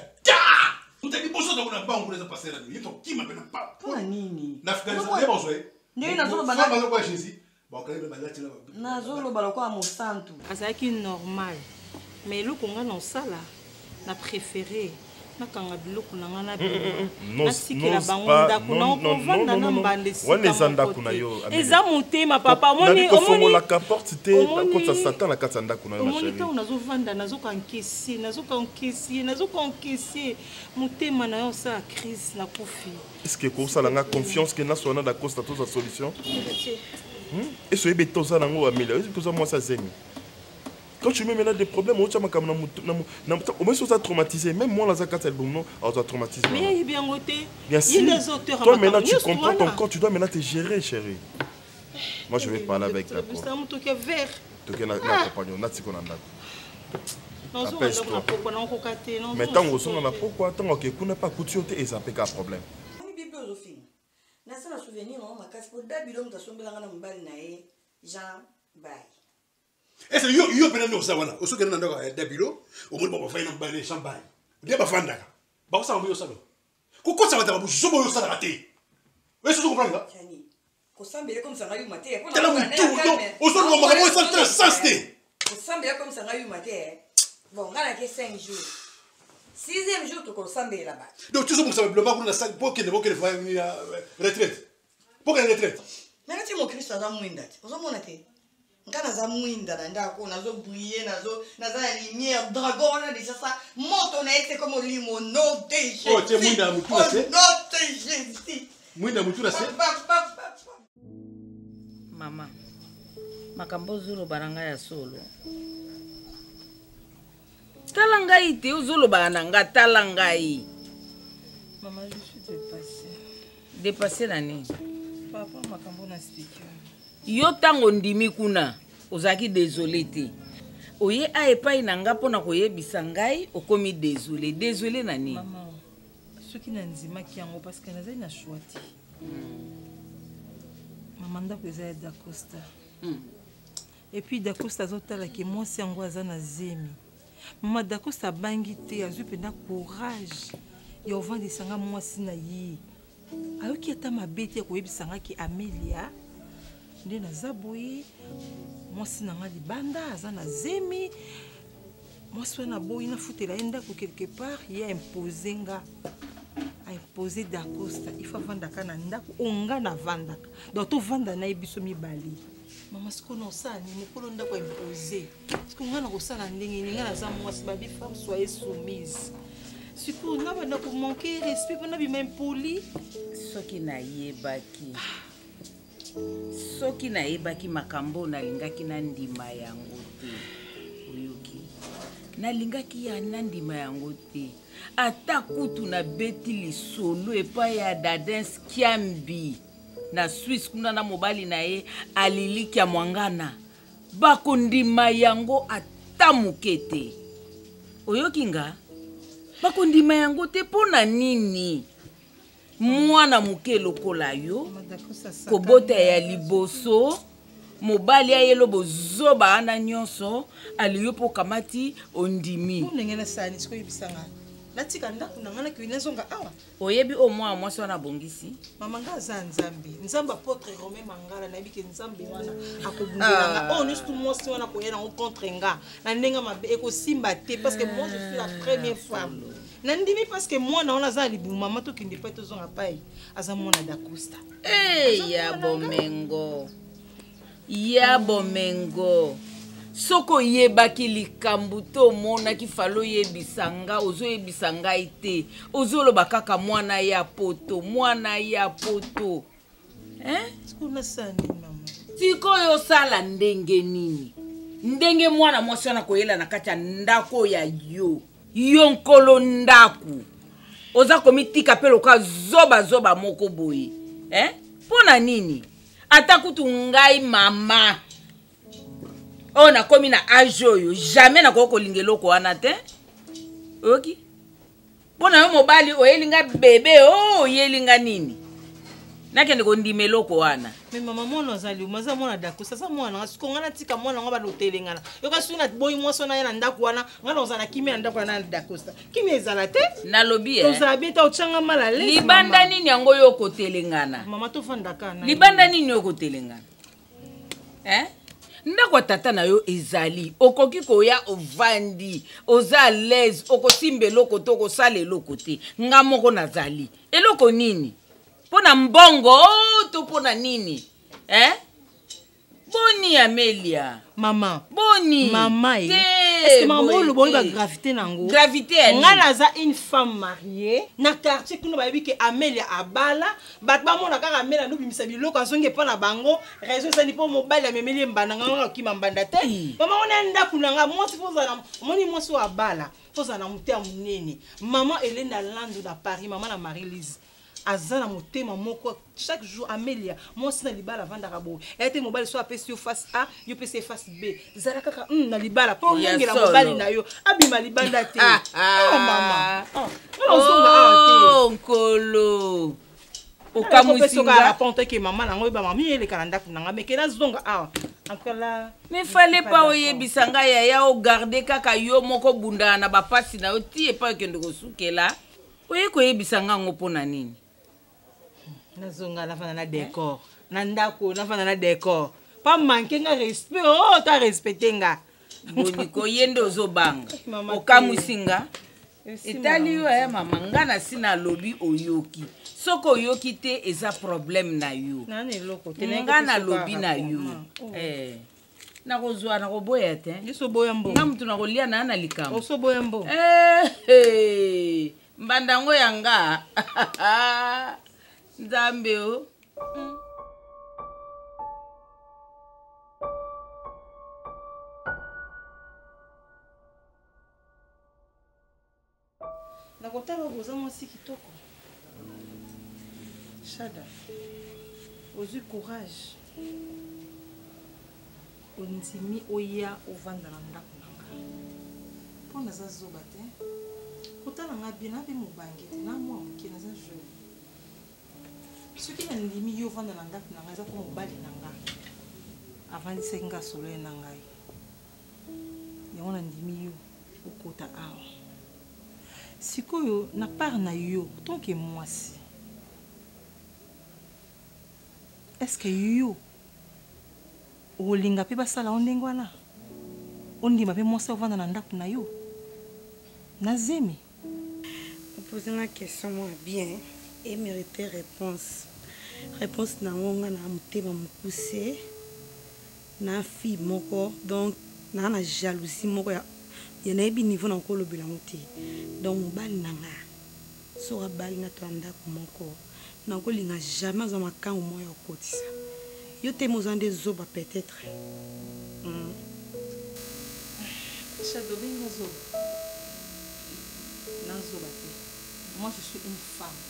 Utaki boso na bango les passer là. Yito qui m'appelle pas. Pour nini? N'Afghanistan ya boso eh. Nini na zolo bana. Ba ko chinsi. Ba ko le bana tila. Na zolo bala ko amosantu. Azaki normal. Mais le Congo non ça là. Na préféré. Na kanga biloko na ngana bi. Non, eza motema papa omoni la caporte te comme ça Satan la katanda kuna yo ma chérie. Omoni ta unazovanda nazokankisi motema na yo sa crise na kofi. Est-ce que ko sala nga confiance que na sona Dacosta toute sa solution? Et ce ebe toza nango Amélia, est-ce que ça moi ça zengi? Quand tu mets maintenant des problèmes, au moins ça traumatisé. Même moi, la zakat album, on a traumatisé. Mais il est bien voté. Bien sûr. Toi maintenant, tu comprends ton corps, tu dois maintenant te gérer, chérie. Moi, je vais parler avec ta corps. Mais tant qu'on a pourquoi, tant qu'on n'a pas coutume, et ça fait qu'un problème. nasa na souvenir na makasi po dabilo mutasombelanga na mbali na ye Jean Bay. Est-ce que yo pena no sawana osoke na ndoko dabilo omoni ba fa ina mbali Jean Bay. Dia ba fanda ka. Ba ko sa mbo yo salo. Ko ko sa ba bu so yo sala raté. Est-ce que tu comprends là? Ko sambele comme ça ngayu maté. Ko la mutu no osoke mo ba mo sa très sensé. Ko sambele comme ça ngayu maté. Bon, ngala ke 5 jours. 6e jour, tu as là-bas. Donc, tu sais, ça veut dire que pour qu'il ne fasse une retraite. Pour qu'elle retraite. Mais tu mon Christ, tu as mouinda. Tu as mouinda. Tu as mouinda. Tu as brillé, tu as lumière, dragon, déjà ça. Monte, c'est comme le limono. Oh, tu es mouinda, tu sais. Mouinda, tu sais. Maman, makambo zulu baranga ya solo. Talangai te uzulu bananga talangai. Maman, je suis dépassée. Dépassée nani? Papa makambo na speaker. Yo tango ndimi kuna ozaki désolé te. Oye a epai nanga pona koyebisa ngai okomi désolé. Désolé nani? Maman, ce qui n'a ndima ki yango parce que nazali na choix te. Maman ndako ezali d'Acosta. Et puis d'Acosta zotala ke moi si yango aza na zemi. Maman d'Acosta bangi te azwi pena courage. Ya ovandisanga mwasi na ye. Ayoki ata mabe te koyebisanga ki Amelia nde naza boye mwasi nanga libanda aza na zemi. Mwasi wana boye nafutela ye ndako quelque part ye imposé nga. A imposé d'Acosta. Il faut vandaka na ndako onga na vandaka. Donc to vanda na yebiso mibali. Maman siko no sani mukolo ndako imposé. Siko nga na kosala ndenge ni nga naza mwasi babi femme soyez soumise. Siko na bana ko manquer respect bana bi même poli. Soki na yebaki. Soki na yebaki makambo na lingaki na ndima yango te. Oyoki. Na lingaki ya na ndima yango te. Ata kutu na beti lisolo epa ya Dadens Kiambi na Suisse kuna na mobali na ye aliliki ya mwangana bako ndima yango ata mukete. Oyoki nga bako ndima yango te pona nini mwana muke lokola yo kobota ya liboso mobali ya yelo bozoba ana nyonso aliyo po kamati ondimi ndenge sani siko yibisanga latika ndako nangana kwinezonga awa oyebi o mwa mwasi wana bongisi mama nga za nzambe nzambe apotre Romain Mangala na bike nzambe wana akobundelanga oh nistu mwasi wana koyena on contre nga na ndenga mabe ekosimba te parce que moi je suis la première femme na ndimi parce que moi na ona za libu mama to kinde pa tozonga pai aza mwana d'Acosta ya bomengo ya bomengo soko yebaki likambu to mona ki falo yebisanga ozo yebisanga ite ozo loba kaka mwana ya poto sikuna sani mama tiko yo sala ndenge nini ndenge mwana mwasi wana koyela na kati ya ndako ya yo nkolo ndaku oza komitika pe loka zoba moko boye pona nini ata kutu ngai mama on a komi na ajoyo jamais na koko lingeloko wana te oki pona yo mobali oyelinga bebe oyelinga nini nakende ko ndimeloko wana mais mama mwana azali maza mwana d'Acosta sa mwana asiko ngana tika mwana ngaba lotelengana yoka suna boyi mwaso na yana ndako wana ngana ozana kimi ya ndako na d'Acosta kimi ezala te na lobby toza beta ochanga mala lesi libanda nini yango yo kotelengana mama to fanda kana libanda nini yo kotelengana ndako tata na yo ezali okoki koya ovandi oza l'aise okosimba eloko to kosala eloko te nga moko nazali eloko nini pona mbongo to pona nini boni Amelia mama boni mama est-ce que maman le bon va gravité nango gravité ngala za une femme mariée na quartier kuna ba biki Amelia abala bat ba mona kaka Amelia no bimisa biloko azonge pa na bango raison ça ni po mobile Amelia mbanda nganga ki mambanda te mama ona nda kuna nga moi si foza na moni moi so abala foza na muté munene maman Elena Lando da Paris maman na Marie-Lise azana motema moko chaque jour Amelia moi si na libala vanda rabo était mobile so apesi yo face A yo pesi face B zala kaka na libala po ngela mobile na yo abima libanda te oh mama oh nkolo okamusinga aponte ke maman nango ba mami ele kalanda kunanga mais que la zonga ah encore là mais fallait pas oyebisa nga ya o garder kaka yo moko bunda na ba pasi na oti e pa ke ndoko sukela oye ko yebisa nga ngopona nini na zonga na fana na décor na ndako na fana na décor pas manquer nga respect oh ta respecter nga boni ko yendo zobanga okamusinga etali yo ya mama nga na sina lobi oyoki soko oyoki te eza problème na yo nga na lobi na yo na kozwa na koboya te nga mutu na kolia na na likambo mbandango yanga nzambe o nakotala boza mwasi kitoko Chada ozwi courage ondimi oya ovanda na ndako nanga mpo naza zoba te kotala nga bien abe mobange te na mwa moke naza jeune soki nandimi yo ovanda na ndako nanga eza mpo mobali na nga avandisaki nga solo ye na ngai yango nandimi yo okota awa sikoyo na part na yo tonke mwasi est-ce que yo olinga mpe basala o ndenge wana ondima mpe mwasi ovanda na ndako na yo nazemi opose nga question moi bien et mériter réponse nango nga na motema mokuse na fille moko donc na jalousie moko ya nayebi niveau na kolobela mote donc mobali nanga soka bali nga to ndako moko na kolinga jamais za makango moya okotisa yo te mozande zoba peut-être Shadow bingo zoba na zoba te moi je suis une femme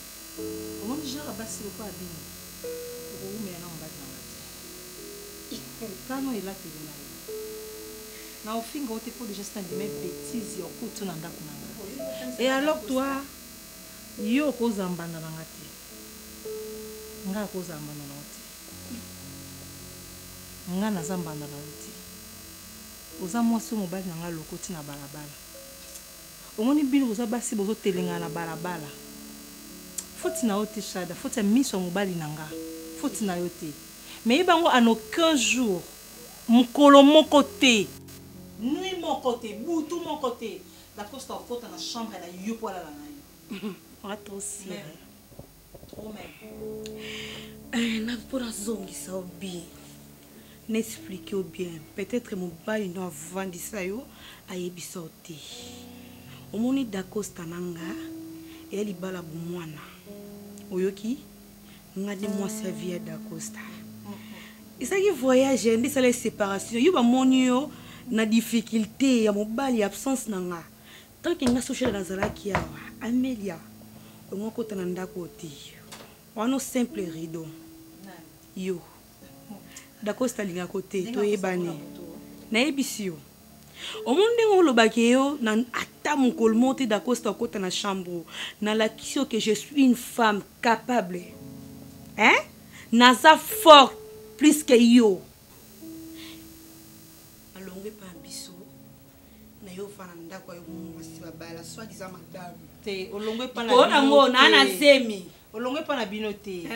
au moins déjà basi ko abini ko umela na mbali na ngati ikutano ilateli na na ofinga ote pour déjà stand de mes bêtises yo kutu na ndako nanga et alors toi yo ko zambana na ngati nga ko zambana na ngati nga na zambana na ngati oza mwasi mobali na nga lokoti na balabala omoni bino oza basi bozo telenga na balabala foti na ote Shada foti miso mobali na nga foti na yote mais ibango en aucun jour mukolo moko te nuit mon côté boutou mon côté d'accord c'est en faute dans la chambre la yo pour la na on va trop si trop même na pour zongi ça bien n'expliquer bien peut-être mon bali no vandi ça yo ayebisa ote omoni dakosta nanga eli bala bumwana oyoki ngadi moi servir dakosta isaki voyage ndi sala séparation yo ba moni yo na difficulté ya mobali absence nanga tant que nga social na zalaki yawa Amelia ongo kota na ndako ote wano simple rideau yo dakosta linga côté to ebani na ebisio omonde ngolobaki yo na ata mokolo monte dakosta kota na chambre na la question que je suis une femme capable hein naza fort plus que yo alonge pa biso na yo fana ndako yo mwasi babala soit disant madame te olonge pa na ngo na zemi olonge pa na bino te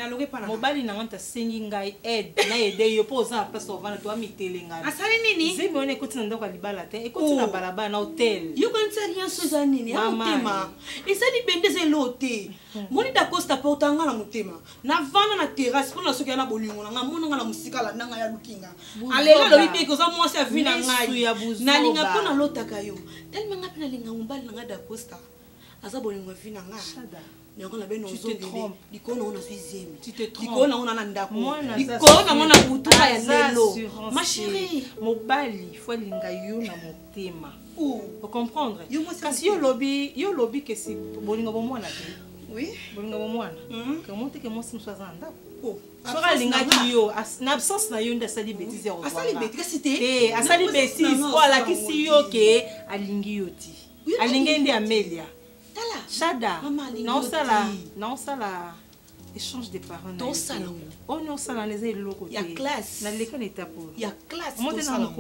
mobali na nganta sengi ngai aide na aide yo po za place ovana to amitelenga asali nini zemi one ekoti na ndako libala te ekoti na balabala na hotel yo konta rien soza nini ya motema esali bendeze lote moni dakosta portanga na motema na vana na terrasse pona soki na bolingo na nga monanga na musika la nanga ya lukinga alela lo bipe ko za mwasi ya vina ngai na linga pona lotaka yo tellement nga pena linga mobali na nga dakosta aza bolingo vina nga Nyakona beno zongele likona ona suizemi likona ona na ndako likona ona butuka ya lelo ma chérie mobali faut linga yo na motema pour comprendre kasi yo lobby que si bolinga bo mwana te oui bolinga bo mwana que monte que moi si msoza ndako sora linga ki yo na absence na yo nda sali bêtise ya asali bêtise te asali bêtise voilà ki si yo ke alingi yo ti alingi ndi Amelia Shada, non ça là, échange de parents ton salon oh non ça les est loco il y a classe na l'école étape il y a classe ton salon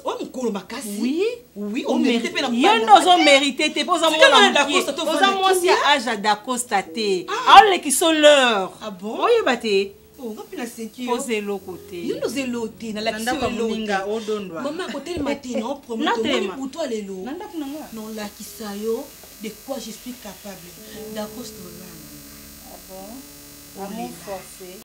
on mukolo makasi oui on mérite pe na yo ndozo mériter te poza moi si âge d'acostater les qui sont l'heure ah bon oyo baté oh ngapi na seki poser le côté yo ndoze loté na la kisolinga odondwa maman côté le matin on promet pour toi les lots non la kisayo de quoi je suis capable d'accoster là ah bon amour forcé